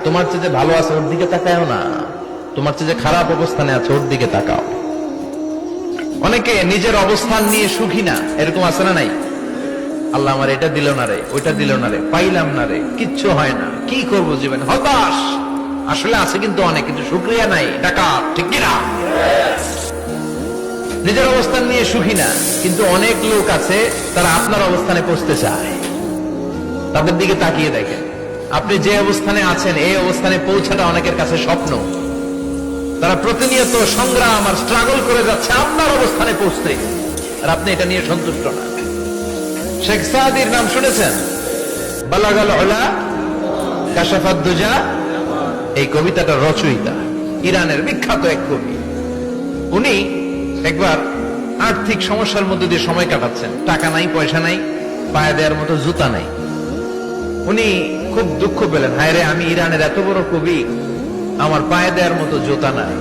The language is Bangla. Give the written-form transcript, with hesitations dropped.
তোমার চেয়ে যে ভালো আছে ওর দিকে তাকাও না, তোমার চেয়ে যে খারাপ অবস্থানে আছে ওর দিকে তাকাও। অনেকে নিজের অবস্থান নিয়ে সুখী না, এরকম আছে না নাই? আল্লাহ আমার এটা দিল না রে, ওইটা দিল না রে, পাইলাম না রে, কিচ্ছু হয় না, কি করব জীবনে, হতাশ। আসলে আছে কিন্তু অনেক, কিন্তু শুকরিয়া নাই, টাকা ঠিক কিনা? নিজের অবস্থান নিয়ে সুখী না, কিন্তু অনেক লোক আছে তারা আপনার অবস্থানে পৌঁছতে চায়। তাদের দিকে তাকিয়ে দেখেন, আপনি যে অবস্থানে আছেন এই অবস্থানে পৌঁছাটা অনেকের কাছে স্বপ্ন। তারা প্রতিনিয়ত সংগ্রাম আর স্ট্রাগল করে যাচ্ছে আপনার অবস্থানে পৌঁছতে, আর আপনি এটা নিয়ে সন্তুষ্ট না। শেখ সাদির নাম শুনেছেন? বালাগাল উলা কাশাফাত দুজা, এই কবিতাটা রচয়িতা, ইরানের বিখ্যাত এক কবি। উনি একবার আর্থিক সমস্যার মধ্যে দিয়ে সময় কাটাচ্ছেন, টাকা নাই, পয়সা নাই, পায়ে দেওয়ার মতো জুতা নাই। উনি খুব দুঃখ পেলেন, হায় রে, আমি ইরানের এত বড় কবি, আমার পায়ে দেওয়ার মতো জুতা নাই।